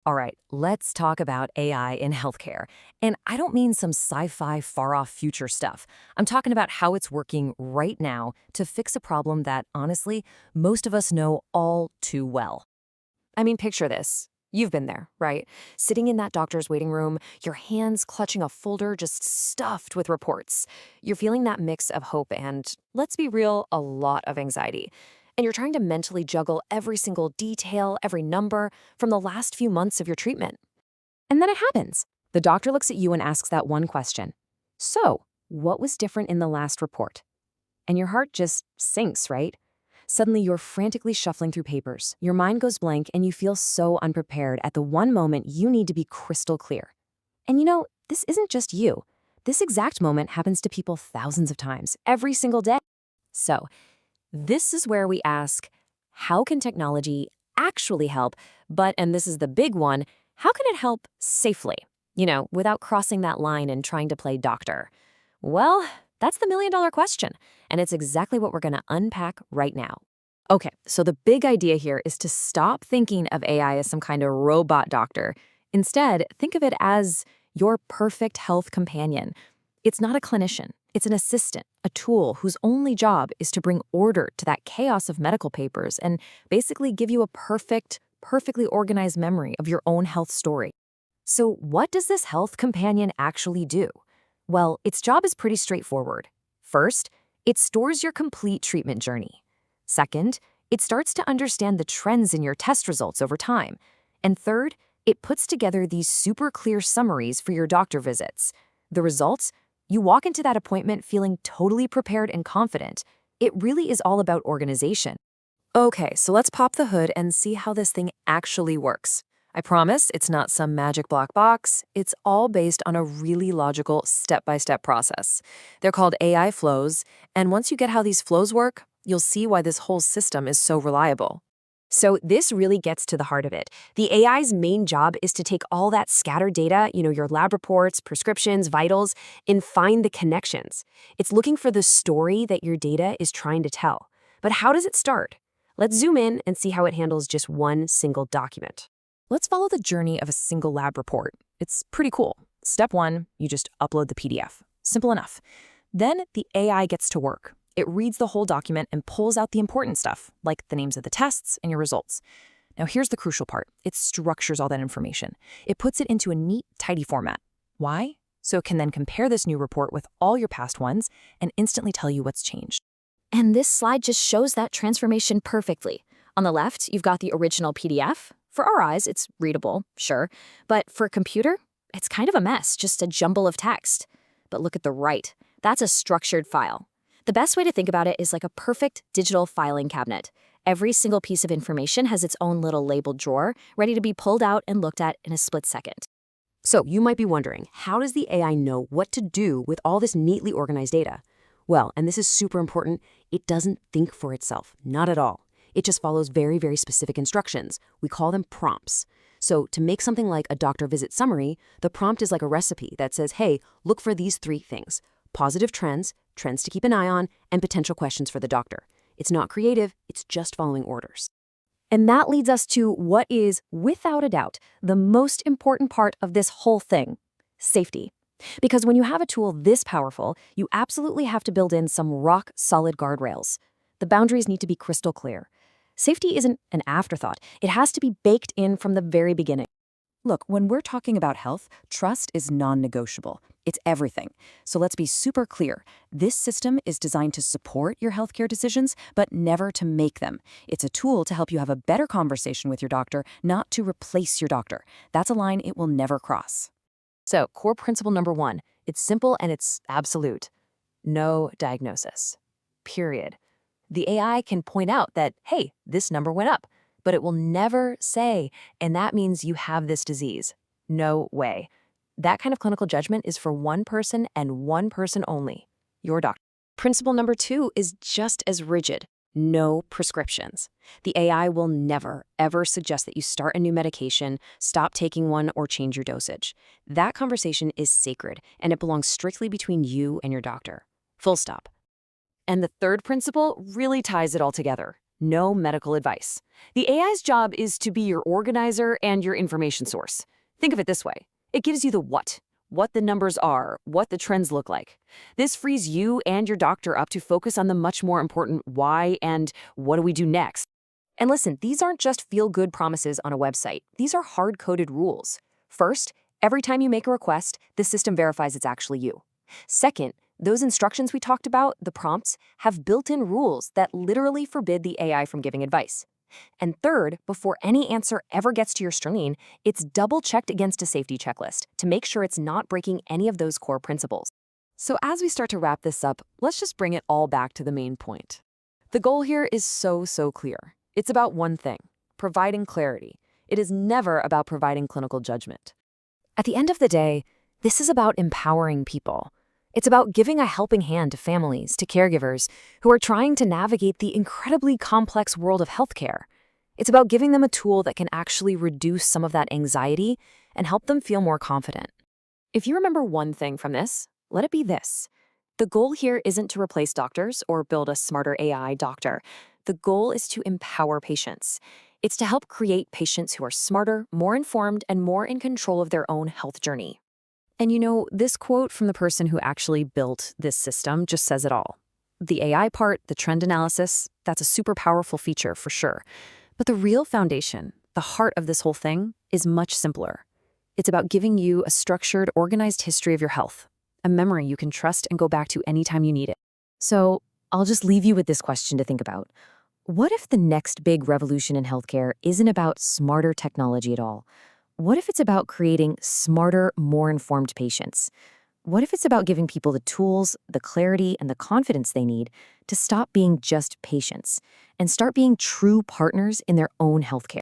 All right, let's talk about AI in healthcare. And I don't mean some sci-fi far-off future stuff. I'm talking about how it's working right now to fix a problem that, honestly, most of us know all too well. I mean, picture this. You've been there, right? Sitting in that doctor's waiting room, your hands clutching a folder just stuffed with reports. You're feeling that mix of hope and, let's be real, a lot of anxiety. And you're trying to mentally juggle every single detail, every number from the last few months of your treatment. And then it happens. The doctor looks at you and asks that one question. So, what was different in the last report? And your heart just sinks, right? Suddenly, you're frantically shuffling through papers. Your mind goes blank, and you feel so unprepared at the one moment you need to be crystal clear. And this isn't just you. This exact moment happens to people thousands of times, every single day. So, this is where we ask, how can technology actually help? But, and this is the big one, how can it help safely? Without crossing that line and trying to play doctor. Well, that's the million-dollar question, and it's exactly what we're going to unpack right now. Okay, so the big idea here is to stop thinking of AI as some kind of robot doctor. Instead, think of it as your perfect health companion. It's not a clinician. It's an assistant, a tool whose only job is to bring order to that chaos of medical papers and basically give you a perfectly organized memory of your own health story. So what does this health companion actually do? Well, its job is pretty straightforward. First, it stores your complete treatment journey. Second, it starts to understand the trends in your test results over time. And third, it puts together these super clear summaries for your doctor visits. The results? You walk into that appointment feeling totally prepared and confident. It really is all about organization. Okay, so let's pop the hood and see how this thing actually works. I promise it's not some magic black box. It's all based on a really logical step-by-step process. They're called AI flows, and once you get how these flows work, you'll see why this whole system is so reliable. So this really gets to the heart of it. The AI's main job is to take all that scattered data, your lab reports, prescriptions, vitals, and find the connections. It's looking for the story that your data is trying to tell. But how does it start? Let's zoom in and see how it handles just one single document. Let's follow the journey of a single lab report. It's pretty cool. Step one, you just upload the PDF. Simple enough. Then the AI gets to work. It reads the whole document and pulls out the important stuff, like the names of the tests and your results. Now here's the crucial part. It structures all that information. It puts it into a neat, tidy format. Why? So it can then compare this new report with all your past ones and instantly tell you what's changed. And this slide just shows that transformation perfectly. On the left, you've got the original PDF. For our eyes, it's readable, sure. But for a computer, it's kind of a mess, just a jumble of text. But look at the right. That's a structured file. The best way to think about it is like a perfect digital filing cabinet. Every single piece of information has its own little labeled drawer, ready to be pulled out and looked at in a split second. So you might be wondering, how does the AI know what to do with all this neatly organized data? Well, and this is super important, it doesn't think for itself, not at all. It just follows very, very specific instructions. We call them prompts. So to make something like a doctor visit summary, the prompt is like a recipe that says, hey, look for these three things: positive trends, trends to keep an eye on, and potential questions for the doctor. It's not creative, it's just following orders. And that leads us to what is, without a doubt, the most important part of this whole thing: safety. Because when you have a tool this powerful, you absolutely have to build in some rock-solid guardrails. The boundaries need to be crystal clear. Safety isn't an afterthought. It has to be baked in from the very beginning. Look, when we're talking about health, trust is non-negotiable. It's everything. So let's be super clear. This system is designed to support your healthcare decisions, but never to make them. It's a tool to help you have a better conversation with your doctor, not to replace your doctor. That's a line it will never cross. So, core principle number one, it's simple and it's absolute. No diagnosis. Period. The AI can point out that, hey, this number went up, but it will never say, and that means you have this disease. No way. That kind of clinical judgment is for one person and one person only, your doctor. Principle number two is just as rigid. No prescriptions. The AI will never, ever suggest that you start a new medication, stop taking one, or change your dosage. That conversation is sacred, and it belongs strictly between you and your doctor. Full stop. And the third principle really ties it all together. no medical advice. The AI's job is to be your organizer and your information source. Think of it this way. It gives you the what the numbers are, what the trends look like. This frees you and your doctor up to focus on the much more important why and what do we do next. And listen, these aren't just feel-good promises on a website. These are hard-coded rules. First, every time you make a request, the system verifies it's actually you. Second, those instructions we talked about, the prompts, have built-in rules that literally forbid the AI from giving advice. And third, before any answer ever gets to your screen, it's double-checked against a safety checklist to make sure it's not breaking any of those core principles. So as we start to wrap this up, let's just bring it all back to the main point. The goal here is so clear. It's about one thing, providing clarity. It is never about providing clinical judgment. At the end of the day, this is about empowering people. It's about giving a helping hand to families, to caregivers who are trying to navigate the incredibly complex world of healthcare. It's about giving them a tool that can actually reduce some of that anxiety and help them feel more confident. If you remember one thing from this, let it be this. The goal here isn't to replace doctors or build a smarter AI doctor. The goal is to empower patients. It's to help create patients who are smarter, more informed, and more in control of their own health journey. And you know, this quote from the person who actually built this system just says it all. The AI part, the trend analysis, that's a super powerful feature for sure. But the real foundation, the heart of this whole thing, is much simpler. It's about giving you a structured, organized history of your health, a memory you can trust and go back to anytime you need it. So I'll just leave you with this question to think about. What if the next big revolution in healthcare isn't about smarter technology at all? What if it's about creating smarter, more informed patients? What if it's about giving people the tools, the clarity, and the confidence they need to stop being just patients and start being true partners in their own healthcare?